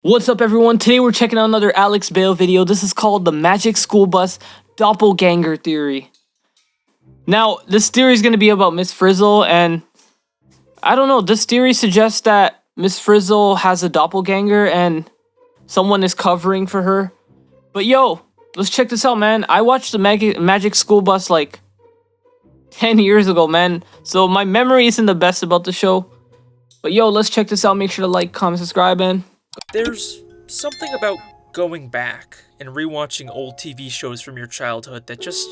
What's up, everyone? Today we're checking out another Alex Bale video. This is called the Magic School Bus Doppelgänger Theory. Now, this theory is going to be about Miss Frizzle, and I don't know, this theory suggests that Miss Frizzle has a doppelganger and someone is covering for her. But yo, let's check this out, man. I watched the Magic School Bus like 10 years ago, man. So my memory isn't the best about the show. But yo, let's check this out. Make sure to like, comment, subscribe, and... There's something about going back and rewatching old TV shows from your childhood that just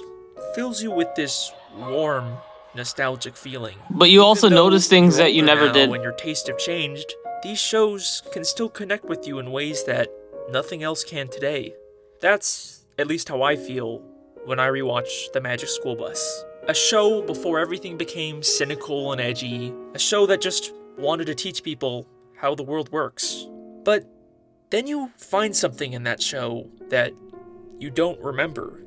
fills you with this warm, nostalgic feeling. But you also notice things that you never did. When your tastes have changed, these shows can still connect with you in ways that nothing else can today. That's at least how I feel when I rewatch The Magic School Bus. A show before everything became cynical and edgy. A show that just wanted to teach people how the world works. But then you find something in that show that you don't remember.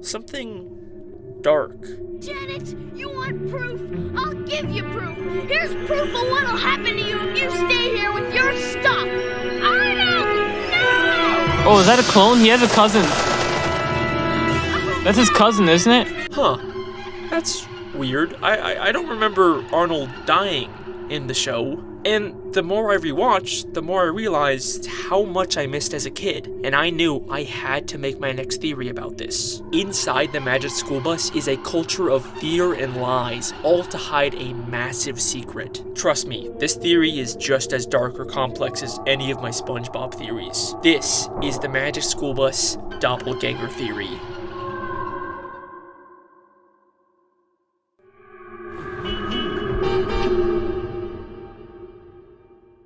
Something dark. Janet, you want proof? I'll give you proof. Here's proof of what'll happen to you if you stay here with your stuff. Arnold, no! Oh, is that a clone? He has a cousin. That's his cousin, isn't it? Huh. That's weird. I don't remember Arnold dying in the show. And the more I rewatched, the more I realized how much I missed as a kid, and I knew I had to make my next theory about this. Inside the Magic School Bus is a culture of fear and lies, all to hide a massive secret. Trust me, this theory is just as dark or complex as any of my SpongeBob theories. This is the Magic School Bus Doppelgänger Theory.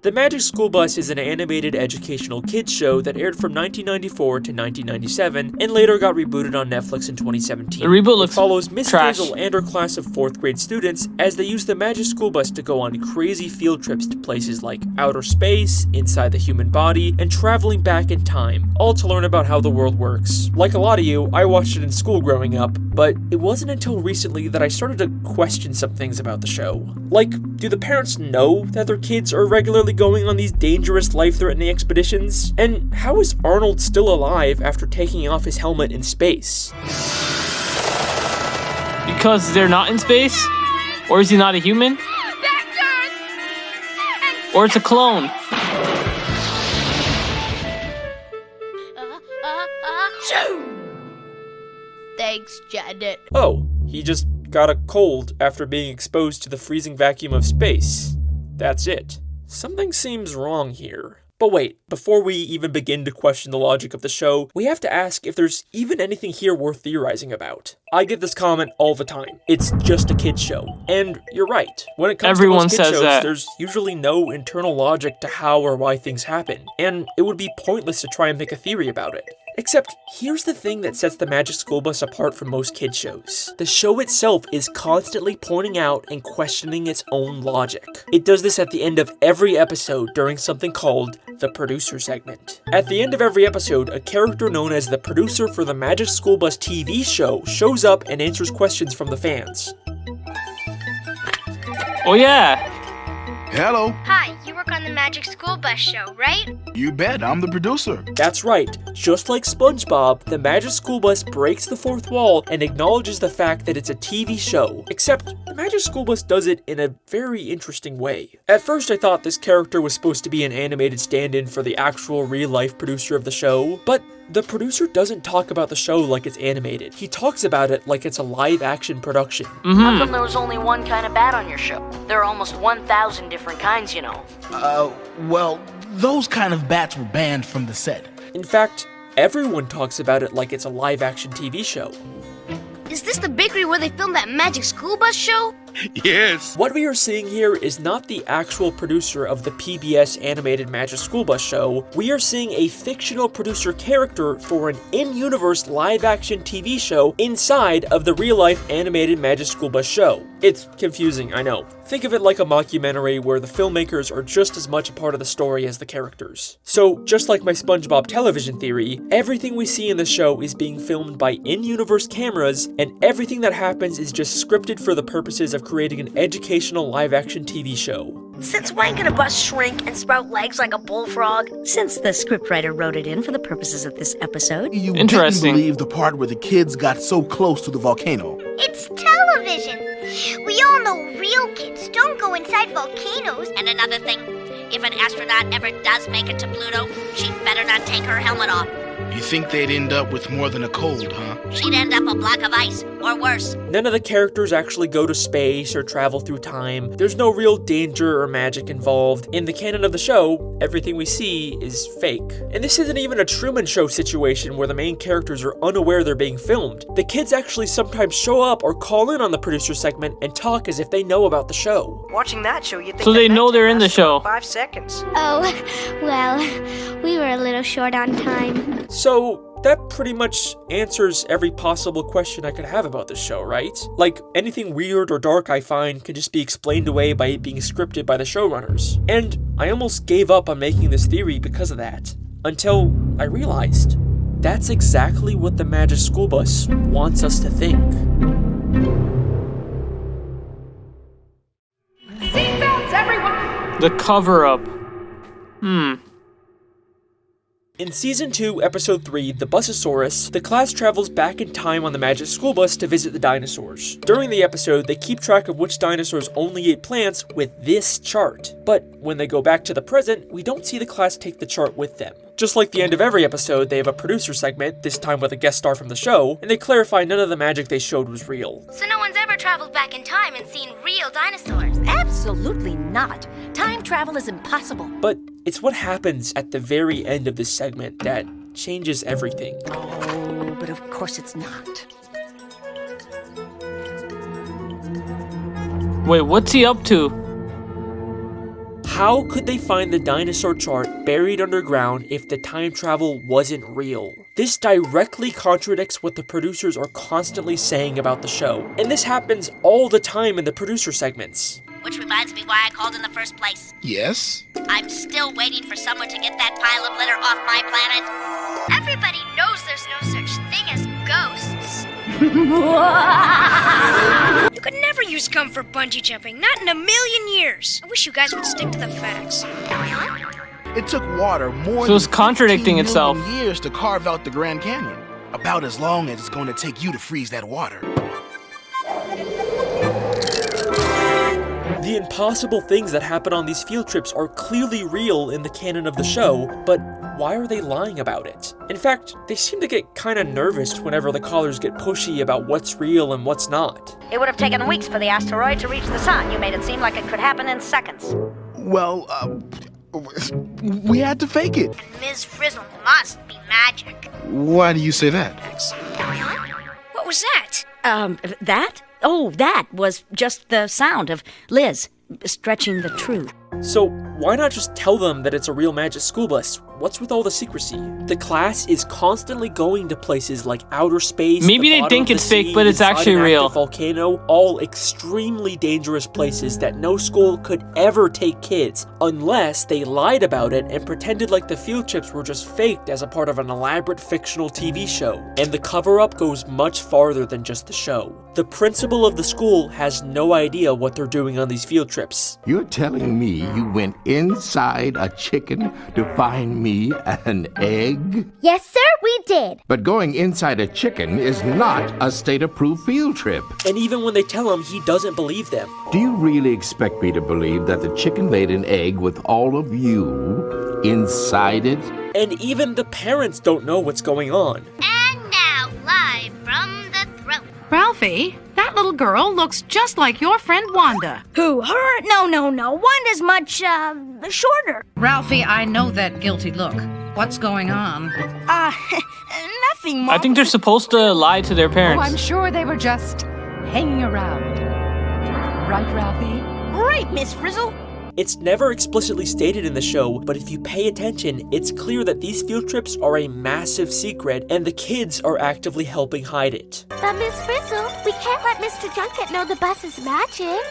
The Magic School Bus is an animated educational kids show that aired from 1994 to 1997 and later got rebooted on Netflix in 2017. The reboot looks It follows Miss trash. Frizzle and her class of 4th grade students as they use the Magic School Bus to go on crazy field trips to places like outer space, inside the human body, and traveling back in time, all to learn about how the world works. Like a lot of you, I watched it in school growing up, but it wasn't until recently that I started to question some things about the show. Like, do the parents know that their kids are regularly going on these dangerous, life-threatening expeditions? And how is Arnold still alive after taking off his helmet in space? Because they're not in space? Or is he not a human? Or it's a clone? Thanks, Janet. Oh, he just got a cold after being exposed to the freezing vacuum of space. That's it. Something seems wrong here. But wait, before we even begin to question the logic of the show, we have to ask if there's even anything here worth theorizing about. I get this comment all the time. It's just a kid's show. And you're right. When it comes Everyone to most kid says shows, that. there's usually no internal logic to how or why things happen. And it would be pointless to try and make a theory about it. Except, here's the thing that sets the Magic School Bus apart from most kid shows. The show itself is constantly pointing out and questioning its own logic. It does this at the end of every episode during something called the producer segment. At the end of every episode, a character known as the producer for the Magic School Bus TV show shows up and answers questions from the fans. Oh yeah! Hello. Hi, you work on the Magic School Bus show, right? You bet, I'm the producer. That's right, just like SpongeBob, the Magic School Bus breaks the fourth wall and acknowledges the fact that it's a TV show. Except, the Magic School Bus does it in a very interesting way. At first I thought this character was supposed to be an animated stand-in for the actual real-life producer of the show, but the producer doesn't talk about the show like it's animated. He talks about it like it's a live-action production. How come there was only one kind of bat on your show? There are almost 1,000 different kinds, you know. Well, those kind of bats were banned from the set. In fact, everyone talks about it like it's a live-action TV show. Is this the bakery where they filmed that Magic School Bus show? Yes. What we are seeing here is not the actual producer of the PBS animated Magic School Bus show. We are seeing a fictional producer character for an in-universe live-action TV show inside of the real-life animated Magic School Bus show. It's confusing, I know. Think of it like a mockumentary where the filmmakers are just as much a part of the story as the characters. So, just like my SpongeBob television theory, everything we see in the show is being filmed by in-universe cameras, and everything that happens is just scripted for the purposes of creating an educational live-action TV show. Since when can a bus shrink and sprout legs like a bullfrog? Since the scriptwriter wrote it in for the purposes of this episode. You Interesting. didn't believe the part where the kids got so close to the volcano. It's television. We all know real kids don't go inside volcanoes. And another thing, if an astronaut ever does make it to Pluto, she'd better not take her helmet off. You think they'd end up with more than a cold, huh? She'd end up a block of ice, or worse. None of the characters actually go to space or travel through time. There's no real danger or magic involved. In the canon of the show, everything we see is fake. And this isn't even a Truman Show situation where the main characters are unaware they're being filmed. The kids actually sometimes show up or call in on the producer segment and talk as if they know about the show. Watching that show, you'd think So they that know night they're in the lasted show. 5 seconds. Oh, well, we were a little short on time. So, that pretty much answers every possible question I could have about this show, right? Like, anything weird or dark I find can just be explained away by it being scripted by the showrunners. And I almost gave up on making this theory because of that. Until I realized that's exactly what the Magic School Bus wants us to think. Seatbelts, everyone! The cover-up. In Season 2, Episode 3, The Busasaurus, the class travels back in time on the Magic School Bus to visit the dinosaurs. During the episode, they keep track of which dinosaurs only ate plants with this chart. But when they go back to the present, we don't see the class take the chart with them. Just like the end of every episode, they have a producer segment, this time with a guest star from the show, and they clarify none of the magic they showed was real. So no one's ever traveled back in time and seen real dinosaurs. Absolutely not. Time travel is impossible. But it's what happens at the very end of this segment that changes everything. Oh, but of course it's not. Wait, what's he up to? How could they find the dinosaur chart buried underground if the time travel wasn't real? This directly contradicts what the producers are constantly saying about the show. And this happens all the time in the producer segments. Which reminds me why I called in the first place. Yes? I'm still waiting for someone to get that pile of litter off my planet. Everybody knows there's no such thing as ghosts. You could never use gum for bungee jumping, not in a million years. I wish you guys would stick to the facts. It took water more So it's than contradicting 15 itself. million years to carve out the Grand Canyon. About as long as it's going to take you to freeze that water. The impossible things that happen on these field trips are clearly real in the canon of the show, but why are they lying about it? In fact, they seem to get kinda nervous whenever the callers get pushy about what's real and what's not. It would have taken weeks for the asteroid to reach the sun. You made it seem like it could happen in seconds. Well, we had to fake it. And Ms. Frizzle must be magic. Why do you say that? What was that? That? Oh, that was just the sound of Liz stretching the truth. So why not just tell them that it's a real Magic School Bus? What's with all the secrecy? The class is constantly going to places like outer space. Maybe the they bottom think of it's the fake, sea, but it's inside actually an real. active volcano, all extremely dangerous places that no school could ever take kids unless they lied about it and pretended like the field trips were just faked as a part of an elaborate fictional TV show. And the cover-up goes much farther than just the show. The principal of the school has no idea what they're doing on these field trips. You're telling me you went inside a chicken to find me an egg? Yes, sir, we did. But going inside a chicken is not a state-approved field trip. And even when they tell him, he doesn't believe them. Do you really expect me to believe that the chicken laid an egg with all of you inside it? And even the parents don't know what's going on. And now, live from the throne. Ralphie, that little girl looks just like your friend Wanda. Who, her? No. Wanda's much, shorter. Ralphie, I know that guilty look. What's going on? Nothing, Mom. I think they're supposed to lie to their Oh, parents. I'm sure they were just hanging around. Right, Ralphie? Right, Miss Frizzle. It's never explicitly stated in the show, but if you pay attention, it's clear that these field trips are a massive secret, and the kids are actively helping hide it. But Miss Frizzle, we can't let Mr. Junket know the bus is magic.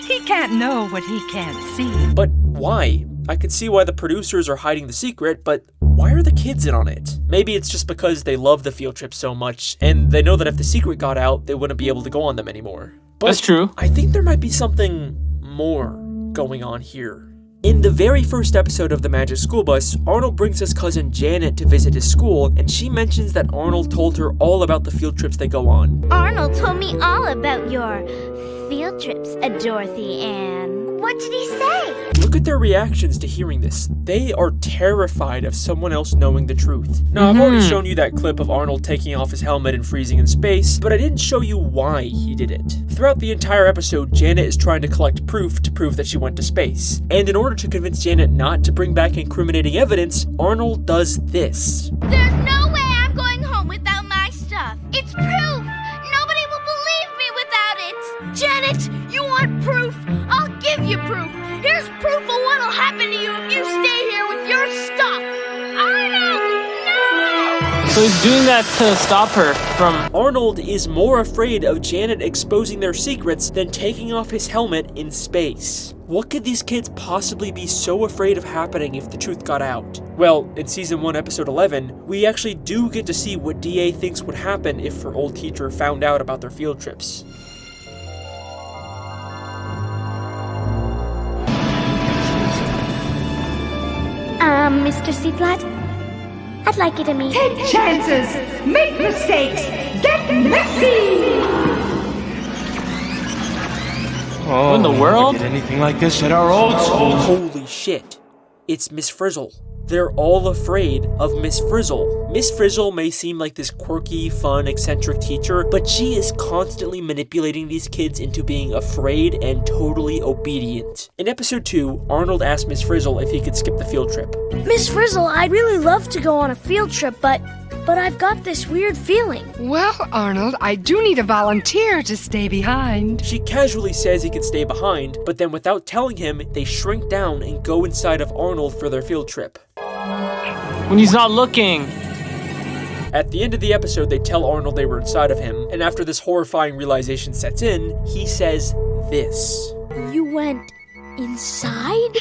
He can't know what he can't see. But why? I could see why the producers are hiding the secret, but why are the kids in on it? Maybe it's just because they love the field trip so much, and they know that if the secret got out, they wouldn't be able to go on them anymore. But That's true. I think there might be something more going on here. In the very first episode of The Magic School Bus, Arnold brings his cousin Janet to visit his school, and she mentions that Arnold told her all about the field trips they go on. Arnold told me all about your field trips, Dorothy Ann. What did he say? Look at their reactions to hearing this. They are terrified of someone else knowing the truth. Now, I've already shown you that clip of Arnold taking off his helmet and freezing in space, but I didn't show you why he did it. Throughout the entire episode, Janet is trying to collect proof to prove that she went to space. And in order to convince Janet not to bring back incriminating evidence, Arnold does this. There's no way I'm going home without my stuff. It's proof. Nobody will believe me without it. Janet, you want proof? I'll give you proof. Here's proof of what'll happen to you if you stay here with your stuff. Arnold, no! So he's doing that to stop her from... Arnold is more afraid of Janet exposing their secrets than taking off his helmet in space. What could these kids possibly be so afraid of happening if the truth got out? Well, in Season 1, Episode 11, we actually do get to see what DA thinks would happen if her old teacher found out about their field trips. Mr. C-Flat, I'd like you to meet... Take chances, make mistakes, get messy! What in the world? Did anything like this at our old school? Holy shit. It's Miss Frizzle. They're all afraid of Miss Frizzle. Miss Frizzle may seem like this quirky, fun, eccentric teacher, but she is constantly manipulating these kids into being afraid and totally obedient. In episode 2, Arnold asked Miss Frizzle if he could skip the field trip. Miss Frizzle, I'd really love to go on a field trip, but I've got this weird feeling. Well, Arnold, I do need a volunteer to stay behind. She casually says he can stay behind, but then without telling him, they shrink down and go inside of Arnold for their field trip. When he's not looking. At the end of the episode, they tell Arnold they were inside of him, and after this horrifying realization sets in, he says this. You went inside?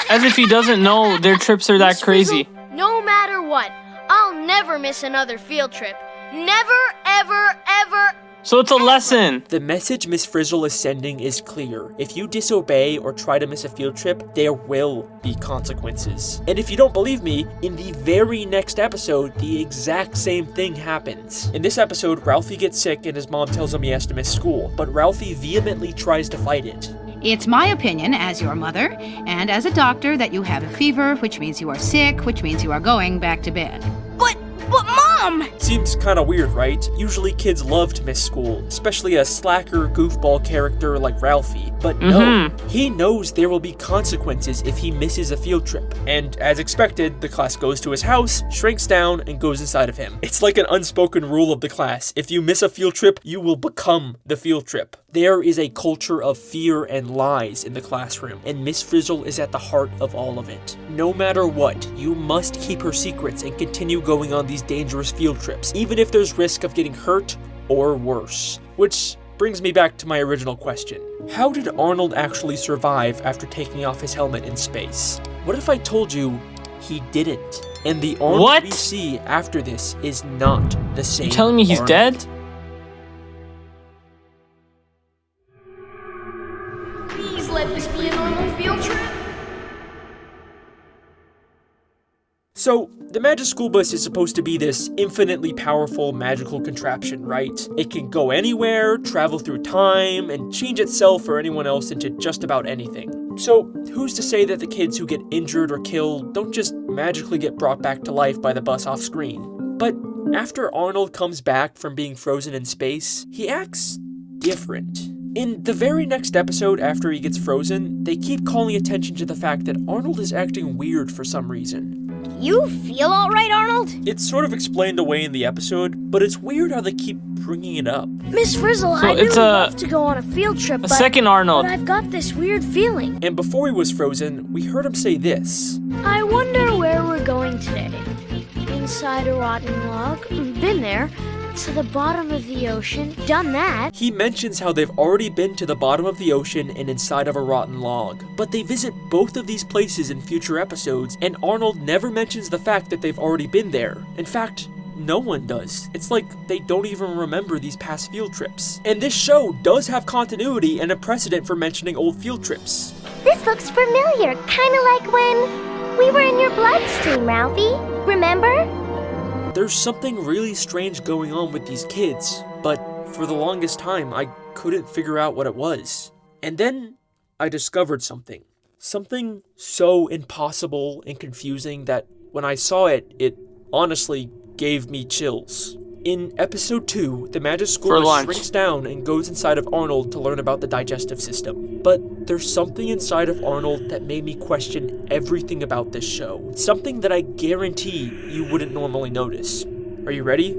As if he doesn't know their trips are that Miss crazy. Frizzle, no matter what, I'll never miss another field trip. Never, ever, ever. So it's a lesson. The message Miss Frizzle is sending is clear. If you disobey or try to miss a field trip, there will be consequences. And if you don't believe me, in the very next episode, the exact same thing happens. In this episode, Ralphie gets sick and his mom tells him he has to miss school, but Ralphie vehemently tries to fight it. It's my opinion, as your mother, and as a doctor, that you have a fever, which means you are sick, which means you are going back to bed. But Mom! Seems kinda weird, right? Usually kids love to miss school, especially a slacker, goofball character like Ralphie. But no, he knows there will be consequences if he misses a field trip. And as expected, the class goes to his house, shrinks down, and goes inside of him. It's like an unspoken rule of the class. If you miss a field trip, you will become the field trip. There is a culture of fear and lies in the classroom, and Miss Frizzle is at the heart of all of it. No matter what, you must keep her secrets and continue going on these dangerous field trips, even if there's risk of getting hurt or worse. Which brings me back to my original question. How did Arnold actually survive after taking off his helmet in space? What if I told you he didn't? And the Arnold we see after this is not the same. You telling me he's dead? Please let this be a normal field trip. So, the Magic School Bus is supposed to be this infinitely powerful magical contraption, right? It can go anywhere, travel through time, and change itself or anyone else into just about anything. So, who's to say that the kids who get injured or killed don't just magically get brought back to life by the bus off screen? But after Arnold comes back from being frozen in space, he acts different. In the very next episode after he gets frozen, they keep calling attention to the fact that Arnold is acting weird for some reason. You feel alright, Arnold? It's sort of explained away in the episode, but it's weird how they keep bringing it up. Miss Frizzle, So I'd it's really love to go on a field trip, a second Arnold. but I've got this weird feeling. And before he was frozen, we heard him say this. I wonder where we're going today. Inside a rotten log? Been there. To the bottom of the ocean? Done that. He mentions how they've already been to the bottom of the ocean and inside of a rotten log. But they visit both of these places in future episodes, and Arnold never mentions the fact that they've already been there. In fact, no one does. It's like they don't even remember these past field trips. And this show does have continuity and a precedent for mentioning old field trips. This looks familiar, kinda like when we were in your bloodstream, Ralphie. Remember? There's something really strange going on with these kids, but for the longest time, I couldn't figure out what it was. And then I discovered something. Something so impossible and confusing that when I saw it, it honestly gave me chills. In episode 2, the magic school bus shrinks down and goes inside of Arnold to learn about the digestive system. But there's something inside of Arnold that made me question everything about this show. Something that I guarantee you wouldn't normally notice. Are you ready?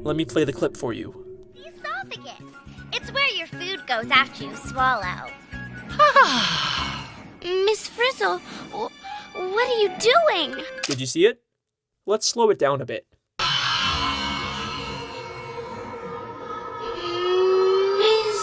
Let me play the clip for you. The esophagus. It's where your food goes after you swallow. Miss Frizzle, what are you doing? Did you see it? Let's slow it down a bit.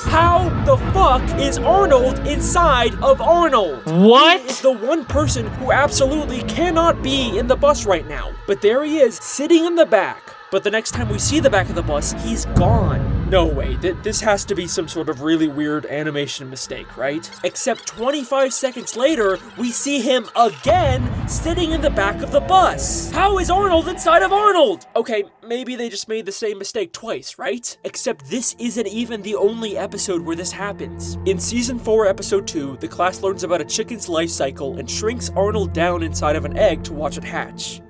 How the fuck is Arnold inside of Arnold? What? He is the one person who absolutely cannot be in the bus right now. But there he is, sitting in the back. But the next time we see the back of the bus, he's gone. No way, this has to be some sort of really weird animation mistake, right? Except 25 seconds later, we see him again sitting in the back of the bus. How is Arnold inside of Arnold? Okay, maybe they just made the same mistake twice, right? Except this isn't even the only episode where this happens. In season 4, episode 2, the class learns about a chicken's life cycle and shrinks Arnold down inside of an egg to watch it hatch.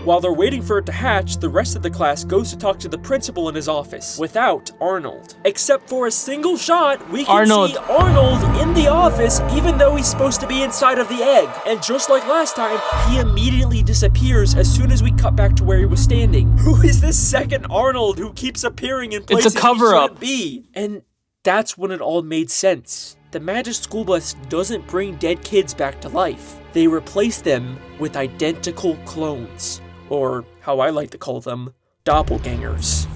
While they're waiting for it to hatch, the rest of the class goes to talk to the principal in his office, without Arnold. Except for a single shot, we can see Arnold in the office, even though he's supposed to be inside of the egg. And just like last time, he immediately disappears as soon as we cut back to where he was standing. Who is this second Arnold who keeps appearing in places it's a cover-up. he shouldn't be? And that's when it all made sense. The magic school bus doesn't bring dead kids back to life. They replace them with identical clones. Or, how I like to call them, doppelgangers.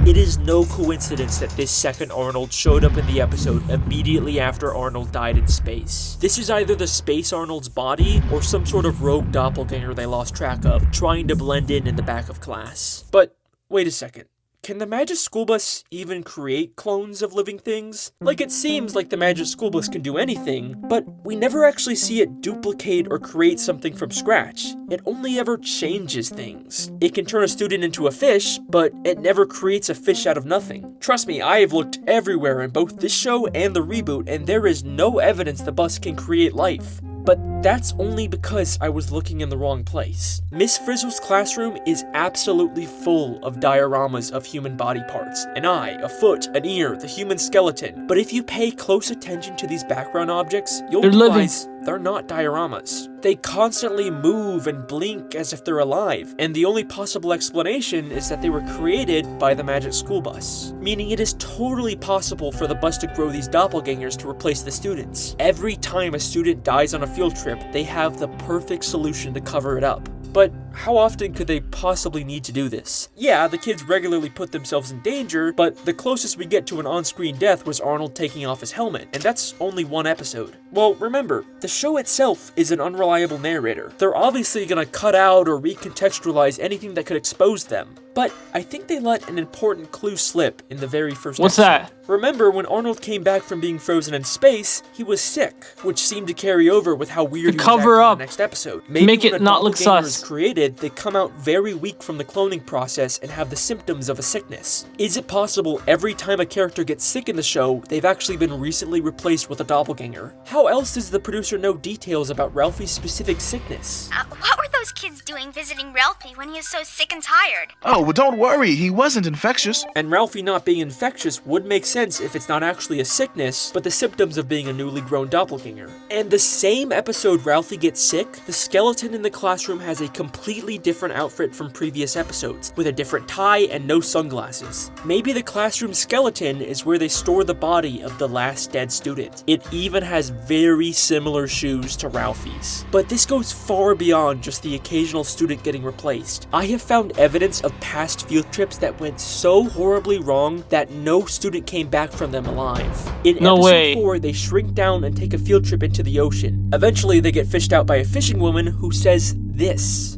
It is no coincidence that this second Arnold showed up in the episode immediately after Arnold died in space. This is either the space Arnold's body, or some sort of rogue doppelganger they lost track of, trying to blend in the back of class. But, wait a second. Can the magic school bus even create clones of living things? Like, it seems like the magic school bus can do anything, but we never actually see it duplicate or create something from scratch. It only ever changes things. It can turn a student into a fish, but it never creates a fish out of nothing. Trust me, I have looked everywhere in both this show and the reboot, and there is no evidence the bus can create life. But that's only because I was looking in the wrong place. Miss Frizzle's classroom is absolutely full of dioramas of human body parts. An eye, a foot, an ear, the human skeleton. But if you pay close attention to these background objects, you'll realize they're not dioramas. They constantly move and blink as if they're alive, and the only possible explanation is that they were created by the magic school bus. Meaning it is totally possible for the bus to grow these doppelgangers to replace the students. Every time a student dies on a field trip, they have the perfect solution to cover it up. But how often could they possibly need to do this? Yeah, the kids regularly put themselves in danger, but the closest we get to an on-screen death was Arnold taking off his helmet, and that's only one episode. Well, remember, the show itself is an unreliable narrator. They're obviously gonna cut out or recontextualize anything that could expose them. But I think they let an important clue slip in the very first episode. What's that? Remember, when Arnold came back from being frozen in space, he was sick, which seemed to carry over with how weird he was acting in the next episode. Maybe make it not look sus. Created, they come out very weak from the cloning process and have the symptoms of a sickness. Is it possible every time a character gets sick in the show, they've actually been recently replaced with a doppelganger? How else does the producer know details about Ralphie's specific sickness? What were those kids doing visiting Ralphie when he was so sick and tired? Oh, well, don't worry, he wasn't infectious. And Ralphie not being infectious would make sense if it's not actually a sickness, but the symptoms of being a newly grown doppelganger. And the same episode Ralphie gets sick, the skeleton in the classroom has a completely different outfit from previous episodes, with a different tie and no sunglasses. Maybe the classroom skeleton is where they store the body of the last dead student. It even has very similar shoes to Ralphie's. But this goes far beyond just the the occasional student getting replaced. I have found evidence of past field trips that went so horribly wrong that no student came back from them alive. In episode 4, they shrink down and take a field trip into the ocean. Eventually, they get fished out by a fishing woman who says this.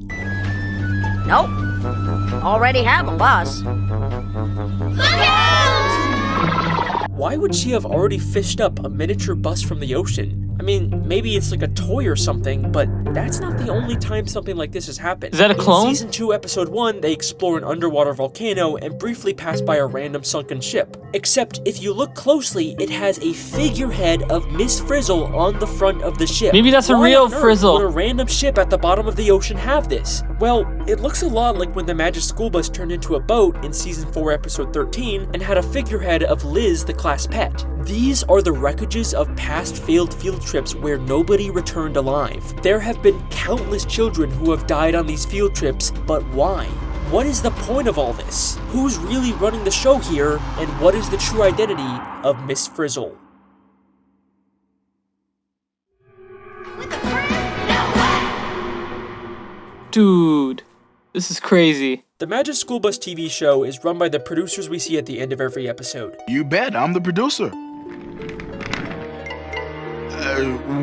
Nope. Already have a bus. Look out! Why would she have already fished up a miniature bus from the ocean? I mean, maybe it's like a toy or something, but that's not the only time something like this has happened. Is that a clone? In Season 2, Episode 1, they explore an underwater volcano and briefly pass by a random sunken ship. Except, if you look closely, it has a figurehead of Miss Frizzle on the front of the ship. Maybe that's a real Frizzle. Would a random ship at the bottom of the ocean have this? Well, it looks a lot like when the Magic School Bus turned into a boat in Season 4, Episode 13, and had a figurehead of Liz, the class pet. These are the wreckages of past failed field trips where nobody returned alive. There have been countless children who have died on these field trips, but why? What is the point of all this? Who's really running the show here, and what is the true identity of Miss Frizzle? Dude, this is crazy. The Magic School Bus TV show is run by the producers we see at the end of every episode. You bet, I'm the producer.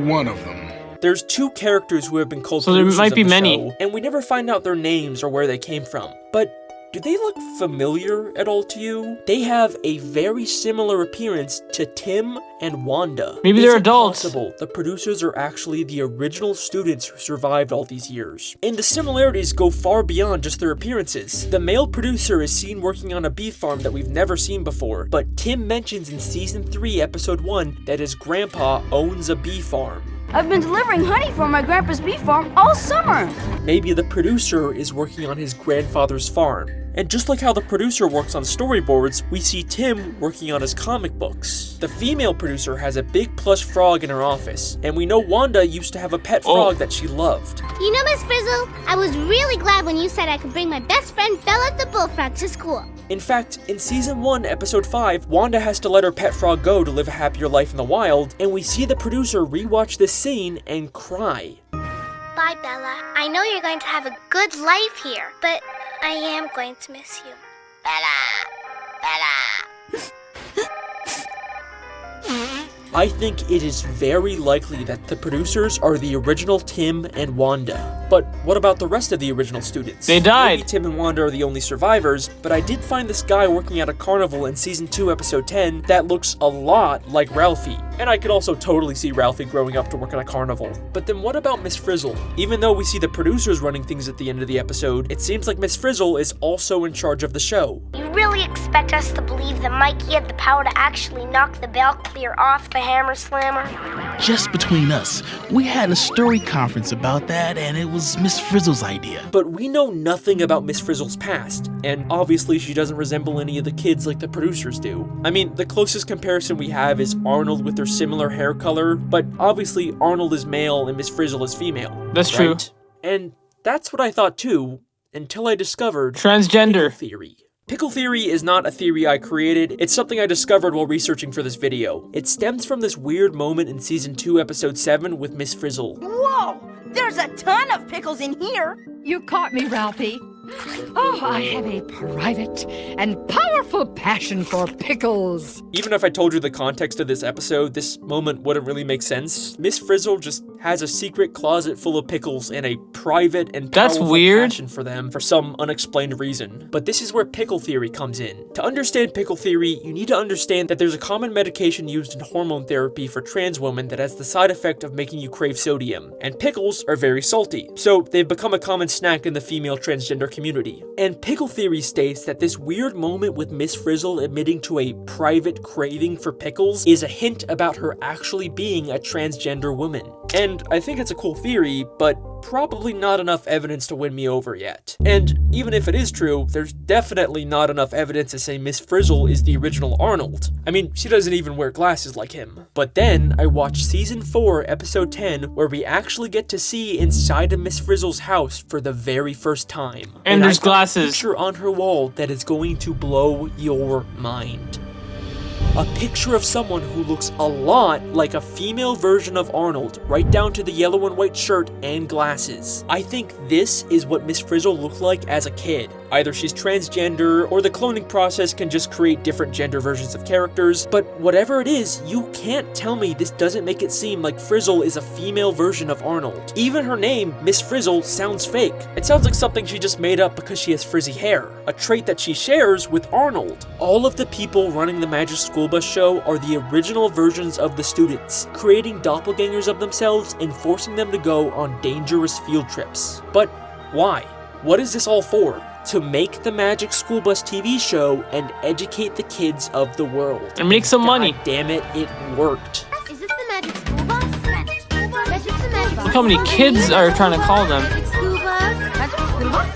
One of them. There's 2 characters who have been called so there producers might be of the many show, and we never find out their names or where they came from. But do they look familiar at all to you? They have a very similar appearance to Tim and Wanda. Maybe they're adults. Possible the producers are actually the original students who survived all these years. And the similarities go far beyond just their appearances. The male producer is seen working on a bee farm that we've never seen before, but Tim mentions in Season 3, Episode 1, that his grandpa owns a bee farm. I've been delivering honey from my grandpa's bee farm all summer. Maybe the producer is working on his grandfather's farm. And just like how the producer works on storyboards, we see Tim working on his comic books. The female producer has a big plush frog in her office, and we know Wanda used to have a pet frog that she loved. You know, Miss Frizzle, I was really glad when you said I could bring my best friend Bella the bullfrog to school. In fact, in Season 1, Episode 5, Wanda has to let her pet frog go to live a happier life in the wild, and we see the producer rewatch this scene and cry. Bye, Bella. I know you're going to have a good life here, but I am going to miss you. I think it is very likely that the producers are the original Tim and Wanda. But what about the rest of the original students? They died. Maybe Tim and Wanda are the only survivors, but I did find this guy working at a carnival in Season 2, Episode 10 that looks a lot like Ralphie. And I could also totally see Ralphie growing up to work at a carnival. But then what about Miss Frizzle? Even though we see the producers running things at the end of the episode, it seems like Miss Frizzle is also in charge of the show. You really expect us to believe that Mikey had the power to actually knock the bell clear off the hammer slammer? Just between us, we had a story conference about that, and it was Miss Frizzle's idea. But we know nothing about Miss Frizzle's past, and obviously she doesn't resemble any of the kids like the producers do. I mean, the closest comparison we have is Arnold with their similar hair color, but obviously Arnold is male and Miss Frizzle is female. That's true. And that's what I thought too, until I discovered transgender Pickle Theory. Pickle Theory is not a theory I created, it's something I discovered while researching for this video. It stems from this weird moment in Season 2, Episode 7 with Miss Frizzle. Whoa! There's a ton of pickles in here! You caught me, Ralphie. Oh, I have a private and powerful passion for pickles. Even if I told you the context of this episode, this moment wouldn't really make sense. Miss Frizzle just has a secret closet full of pickles and a private and powerful passion for them for some unexplained reason. But this is where Pickle Theory comes in. To understand Pickle Theory, you need to understand that there's a common medication used in hormone therapy for trans women that has the side effect of making you crave sodium. And pickles are very salty, so they've become a common snack in the female transgender community. And Pickle Theory states that this weird moment with Miss Frizzle admitting to a private craving for pickles is a hint about her actually being a transgender woman. And I think it's a cool theory, but probably not enough evidence to win me over yet. And even if it is true, there's definitely not enough evidence to say Miss Frizzle is the original Arnold. I mean, she doesn't even wear glasses like him. But then I watched Season 4, Episode 10, where we actually get to see inside of Miss Frizzle's house for the very first time. And there's I found glasses. a picture on her wall that is going to blow your mind. A picture of someone who looks a lot like a female version of Arnold, right down to the yellow and white shirt and glasses. I think this is what Miss Frizzle looked like as a kid. Either she's transgender, or the cloning process can just create different gender versions of characters, but whatever it is, you can't tell me this doesn't make it seem like Frizzle is a female version of Arnold. Even her name, Miss Frizzle, sounds fake. It sounds like something she just made up because she has frizzy hair, a trait that she shares with Arnold. All of the people running the Magic School Bus show are the original versions of the students, creating doppelgangers of themselves and forcing them to go on dangerous field trips. But why? What is this all for? To make the Magic School Bus TV show and educate the kids of the world. And make some money. God damn it, it worked. Is this the Magic School Bus? Magic School Bus? Magic School Bus? Look how many kids are trying to call them. Magic School Bus? Magic School Bus?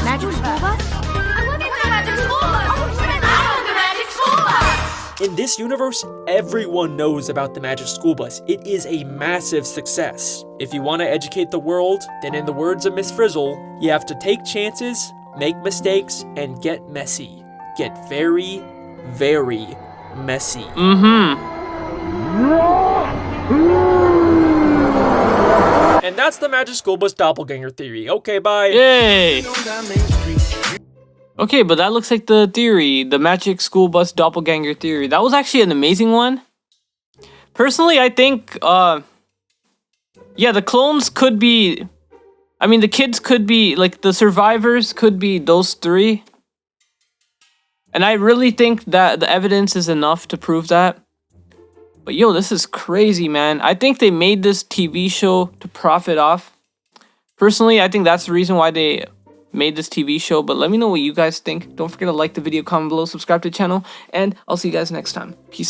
Magic School Bus? I want the Magic School Bus! I want the Magic School Bus! In this universe, everyone knows about the Magic School Bus. It is a massive success. If you want to educate the world, then in the words of Miss Frizzle, you have to take chances, make mistakes, and get messy. Get very, very messy. And that's the Magic School Bus Doppelgänger theory. Okay, bye. Yay! Okay, but that looks like the theory, the Magic School Bus Doppelganger theory. That was actually an amazing one. Personally, I think, yeah, the clones could be, I mean, the kids could be, like, the survivors could be those three. And I really think that the evidence is enough to prove that. But yo, this is crazy, man. I think they made this TV show to profit off. Personally, I think that's the reason why they made this TV show, but let me know what you guys think. Don't forget to like the video, comment below, subscribe to the channel, and I'll see you guys next time. Peace.